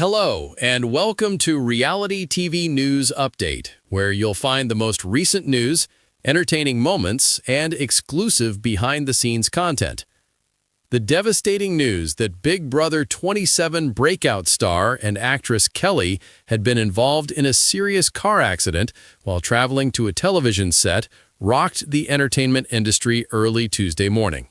Hello, and welcome to Reality TV News Update, where you'll find the most recent news, entertaining moments, and exclusive behind-the-scenes content. The devastating news that Big Brother 27 breakout star and actress Kelly had been involved in a serious car accident while traveling to a television set rocked the entertainment industry early Tuesday morning.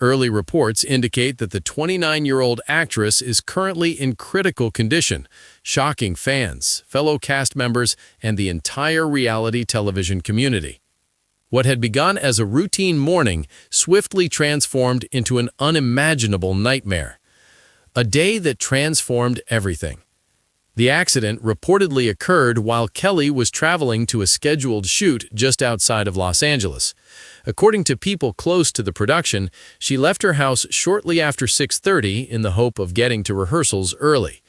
Early reports indicate that the 29-year-old actress is currently in critical condition, shocking fans, fellow cast members, and the entire reality television community. What had begun as a routine morning swiftly transformed into an unimaginable nightmare. A day that transformed everything. The accident reportedly occurred while Kelly was traveling to a scheduled shoot just outside of Los Angeles. According to people close to the production, she left her house shortly after 6:30 in the hope of getting to rehearsals early.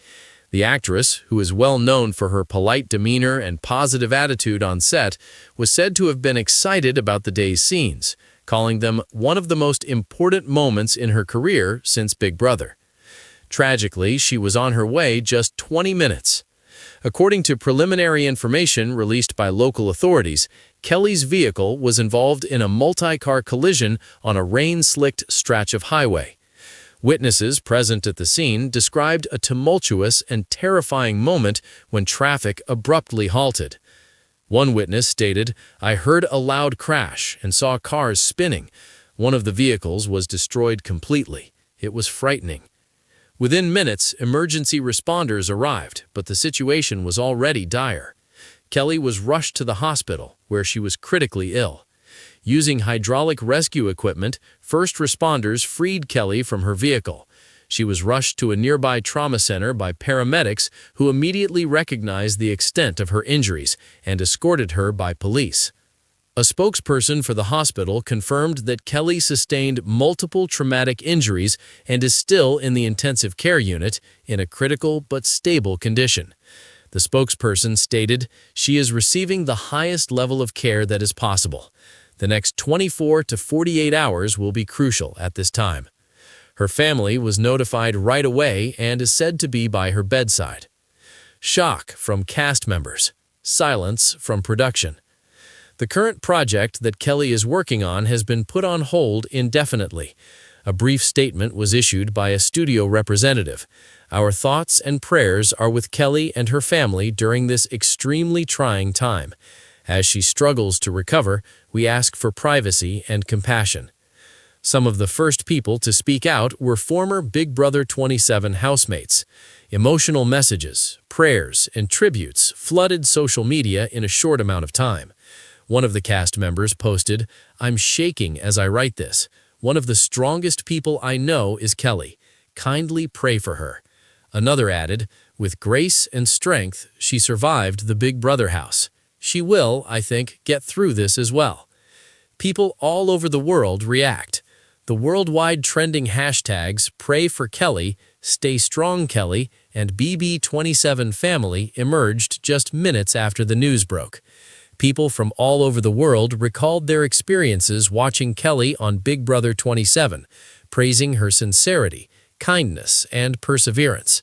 The actress, who is well known for her polite demeanor and positive attitude on set, was said to have been excited about the day's scenes, calling them one of the most important moments in her career since Big Brother. Tragically, she was on her way just 20 minutes. According to preliminary information released by local authorities, Kelly's vehicle was involved in a multi-car collision on a rain-slicked stretch of highway. Witnesses present at the scene described a tumultuous and terrifying moment when traffic abruptly halted. One witness stated, "I heard a loud crash and saw cars spinning. One of the vehicles was destroyed completely. It was frightening." Within minutes, emergency responders arrived, but the situation was already dire. Kelly was rushed to the hospital, where she was critically ill. Using hydraulic rescue equipment, first responders freed Kelly from her vehicle. She was rushed to a nearby trauma center by paramedics who immediately recognized the extent of her injuries and escorted her by police. A spokesperson for the hospital confirmed that Kelly sustained multiple traumatic injuries and is still in the intensive care unit in a critical but stable condition. The spokesperson stated, "She is receiving the highest level of care that is possible. The next 24 to 48 hours will be crucial at this time." Her family was notified right away and is said to be by her bedside. Shock from cast members. Silence from production. The current project that Kelly is working on has been put on hold indefinitely. A brief statement was issued by a studio representative. "Our thoughts and prayers are with Kelly and her family during this extremely trying time. As she struggles to recover, we ask for privacy and compassion." Some of the first people to speak out were former Big Brother 27 housemates. Emotional messages, prayers, and tributes flooded social media in a short amount of time. One of the cast members posted, "I'm shaking as I write this. One of the strongest people I know is Kelly. Kindly pray for her." Another added, "With grace and strength, she survived the Big Brother house. She will, I think, get through this as well." People all over the world react. The worldwide trending hashtags Pray for Kelly, Stay Strong Kelly, and BB27 Family emerged just minutes after the news broke. People from all over the world recalled their experiences watching Kelly on Big Brother 27, praising her sincerity, kindness, and perseverance.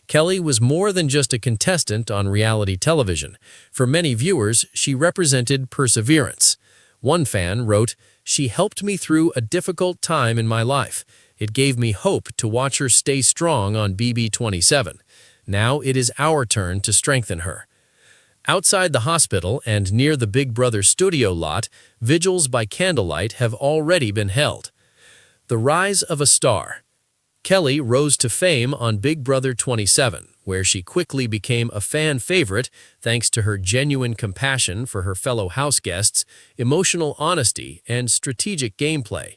Kelly was more than just a contestant on reality television. For many viewers, she represented perseverance. One fan wrote, "She helped me through a difficult time in my life. It gave me hope to watch her stay strong on BB27. Now it is our turn to strengthen her." Outside the hospital and near the Big Brother studio lot, vigils by candlelight have already been held. The rise of a star. Kelly rose to fame on Big Brother 27, where she quickly became a fan favorite thanks to her genuine compassion for her fellow house guests, emotional honesty, and strategic gameplay.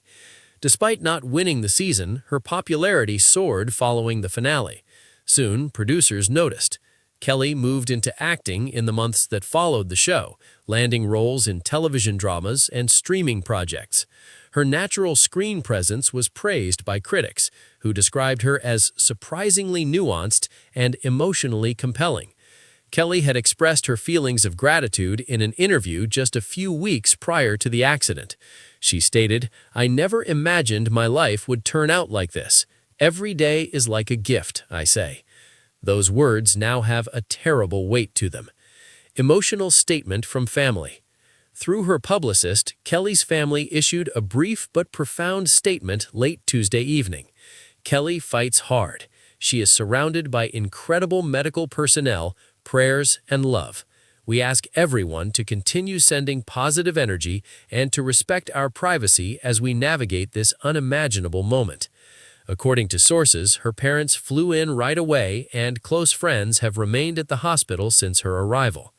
Despite not winning the season, her popularity soared following the finale. Soon, producers noticed. Kelly moved into acting in the months that followed the show, landing roles in television dramas and streaming projects. Her natural screen presence was praised by critics, who described her as surprisingly nuanced and emotionally compelling. Kelly had expressed her feelings of gratitude in an interview just a few weeks prior to the accident. She stated, "I never imagined my life would turn out like this. Every day is like a gift, I say." Those words now have a terrible weight to them. Emotional statement from family. Through her publicist, Kelly's family issued a brief but profound statement late Tuesday evening. Kelly fights hard. She is surrounded by incredible medical personnel, prayers, and love. We ask everyone to continue sending positive energy and to respect our privacy as we navigate this unimaginable moment. According to sources, her parents flew in right away and close friends have remained at the hospital since her arrival.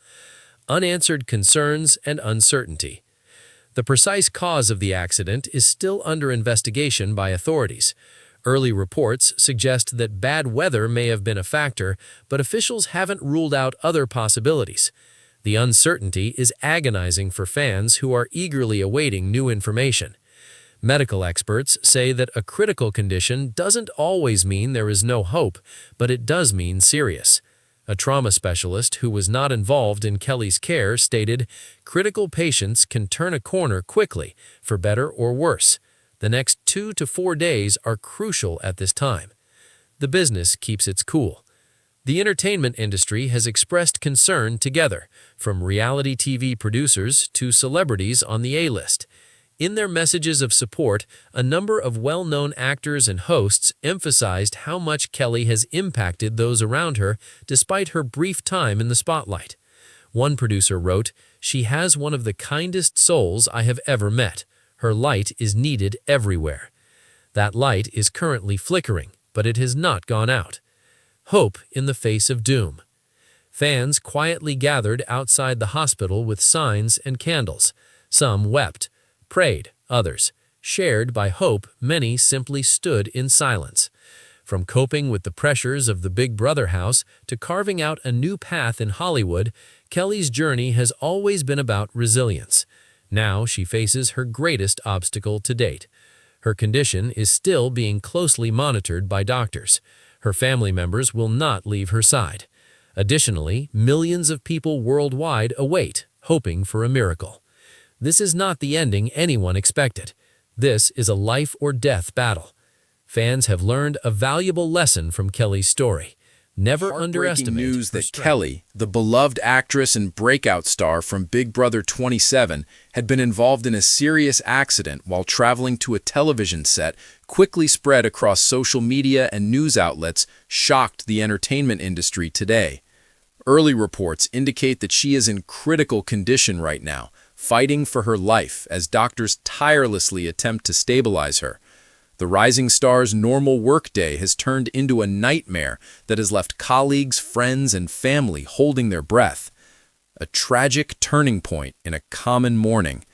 Unanswered concerns and uncertainty. The precise cause of the accident is still under investigation by authorities. Early reports suggest that bad weather may have been a factor, but officials haven't ruled out other possibilities. The uncertainty is agonizing for fans who are eagerly awaiting new information. Medical experts say that a critical condition doesn't always mean there is no hope, but it does mean serious. A trauma specialist who was not involved in Kelly's care stated, "Critical patients can turn a corner quickly, for better or worse. The next 2 to 4 days are crucial at this time." The business keeps its cool. The entertainment industry has expressed concern together, from reality TV producers to celebrities on the A-list. In their messages of support, a number of well-known actors and hosts emphasized how much Kelly has impacted those around her despite her brief time in the spotlight. One producer wrote, "She has one of the kindest souls I have ever met. Her light is needed everywhere." That light is currently flickering, but it has not gone out. Hope in the face of doom. Fans quietly gathered outside the hospital with signs and candles. Some wept, prayed, others shared by hope. Many simply stood in silence. From coping with the pressures of the Big Brother house to carving out a new path in Hollywood, Kelly's journey has always been about resilience. Now she faces her greatest obstacle to date. Her condition is still being closely monitored by doctors. Her family members will not leave her side. Additionally, millions of people worldwide await, hoping for a miracle. This is not the ending anyone expected. This is a life-or-death battle. Fans have learned a valuable lesson from Kelly's story. Never underestimate news her that strength. Kelly, the beloved actress and breakout star from Big Brother 27, had been involved in a serious accident while traveling to a television set, quickly spread across social media and news outlets, shocked the entertainment industry today. Early reports indicate that she is in critical condition right now, fighting for her life as doctors tirelessly attempt to stabilize her. The rising star's normal workday has turned into a nightmare that has left colleagues, friends, and family holding their breath. A tragic turning point in a common morning.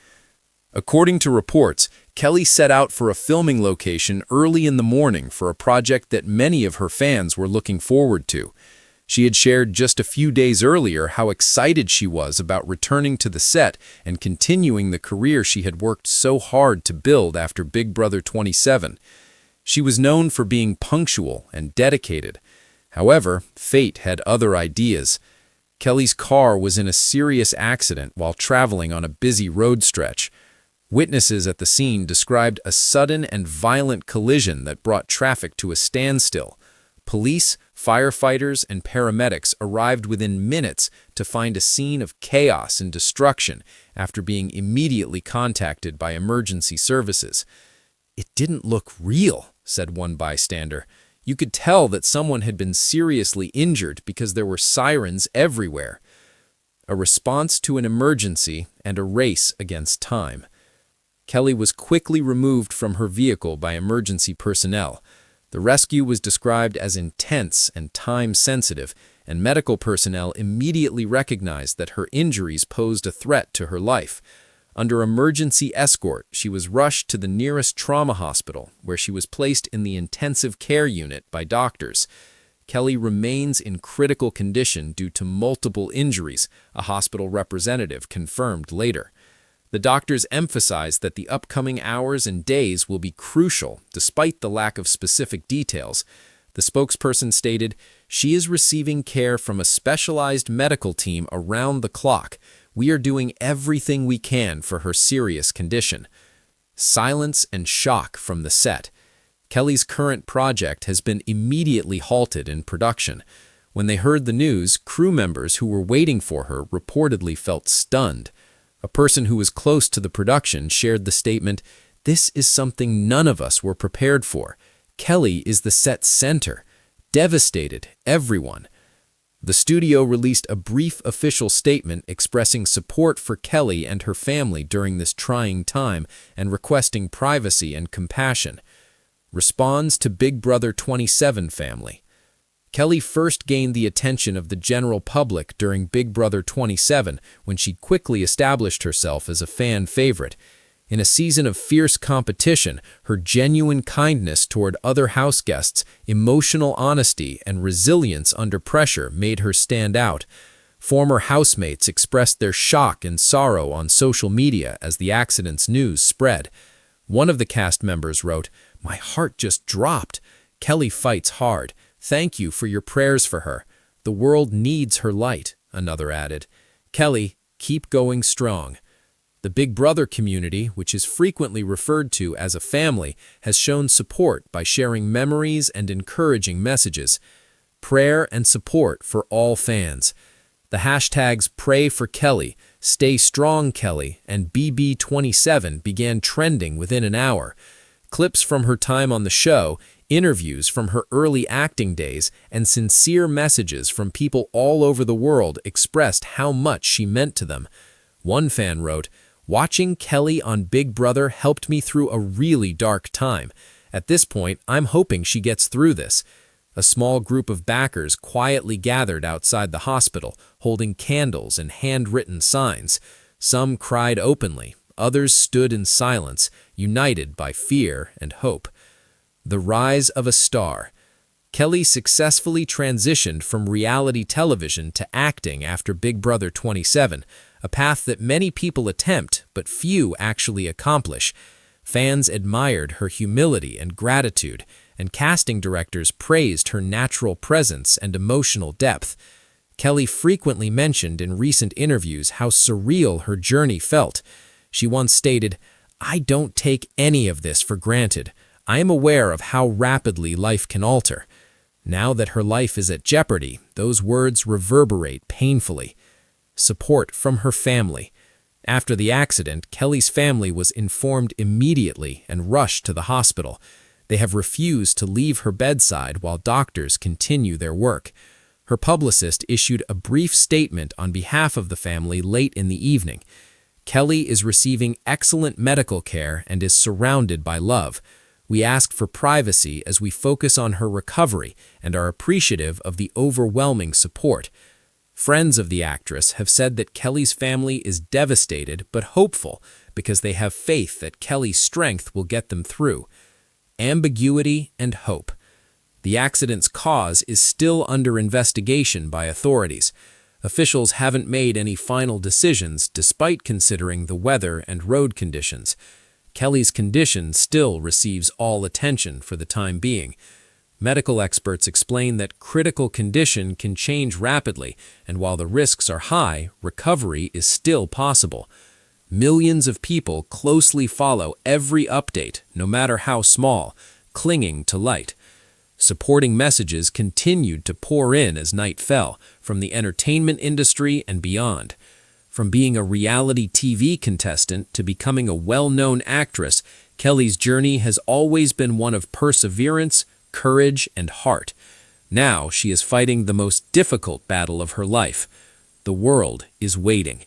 According to reports, Kelly set out for a filming location early in the morning for a project that many of her fans were looking forward to. She had shared just a few days earlier how excited she was about returning to the set and continuing the career she had worked so hard to build after Big Brother 27. She was known for being punctual and dedicated. However, fate had other ideas. Kelly's car was in a serious accident while traveling on a busy road stretch. Witnesses at the scene described a sudden and violent collision that brought traffic to a standstill. Police, firefighters, and paramedics arrived within minutes to find a scene of chaos and destruction after being immediately contacted by emergency services. "It didn't look real," said one bystander. "You could tell that someone had been seriously injured because there were sirens everywhere." A response to an emergency and a race against time. Kelly was quickly removed from her vehicle by emergency personnel. The rescue was described as intense and time-sensitive, and medical personnel immediately recognized that her injuries posed a threat to her life. Under emergency escort, she was rushed to the nearest trauma hospital, where she was placed in the intensive care unit by doctors. Kelly remains in critical condition due to multiple injuries, a hospital representative confirmed later. The doctors emphasized that the upcoming hours and days will be crucial, despite the lack of specific details. The spokesperson stated, "She is receiving care from a specialized medical team around the clock. We are doing everything we can for her serious condition." Silence and shock from the set. Kelly's current project has been immediately halted in production. When they heard the news, crew members who were waiting for her reportedly felt stunned. A person who was close to the production shared the statement, "This is something none of us were prepared for. Kelly is the set center. Devastated, everyone." The studio released a brief official statement expressing support for Kelly and her family during this trying time and requesting privacy and compassion. Responds to Big Brother 27 family. Kelly first gained the attention of the general public during Big Brother 27 when she quickly established herself as a fan favorite. In a season of fierce competition, her genuine kindness toward other house guests, emotional honesty, and resilience under pressure made her stand out. Former housemates expressed their shock and sorrow on social media as the accident's news spread. One of the cast members wrote, "My heart just dropped. Kelly fights hard. Thank you for your prayers for her. The world needs her light," another added. "Kelly, keep going strong." The Big Brother community, which is frequently referred to as a family, has shown support by sharing memories and encouraging messages. Prayer and support for all fans. The hashtags Pray for Kelly, Stay Strong Kelly, and BB27 began trending within an hour. Clips from her time on the show, interviews from her early acting days, and sincere messages from people all over the world expressed how much she meant to them. One fan wrote, "Watching Kelly on Big Brother helped me through a really dark time. At this point, I'm hoping she gets through this." A small group of backers quietly gathered outside the hospital, holding candles and handwritten signs. Some cried openly, others stood in silence, united by fear and hope. The rise of a star. Kelly successfully transitioned from reality television to acting after Big Brother 27, a path that many people attempt but few actually accomplish. Fans admired her humility and gratitude, and casting directors praised her natural presence and emotional depth. Kelly frequently mentioned in recent interviews how surreal her journey felt. She once stated, "I don't take any of this for granted. I am aware of how rapidly life can alter." Now that her life is at jeopardy, those words reverberate painfully. Support from her family. After the accident, Kelly's family was informed immediately and rushed to the hospital. They have refused to leave her bedside while doctors continue their work. Her publicist issued a brief statement on behalf of the family late in the evening. Kelly is receiving excellent medical care and is surrounded by love. We ask for privacy as we focus on her recovery and are appreciative of the overwhelming support. Friends of the actress have said that Kelly's family is devastated but hopeful because they have faith that Kelly's strength will get them through. Ambiguity and hope. The accident's cause is still under investigation by authorities. Officials haven't made any final decisions despite considering the weather and road conditions. Kelly's condition still receives all attention for the time being. Medical experts explain that critical condition can change rapidly, and while the risks are high, recovery is still possible. Millions of people closely follow every update, no matter how small, clinging to light. Supporting messages continued to pour in as night fell, from the entertainment industry and beyond. From being a reality TV contestant to becoming a well-known actress, Kelly's journey has always been one of perseverance, courage, and heart. Now she is fighting the most difficult battle of her life. The world is waiting.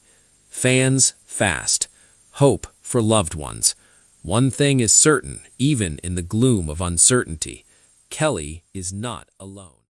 Fans fast. Hope for loved ones. One thing is certain, even in the gloom of uncertainty. Kelly is not alone.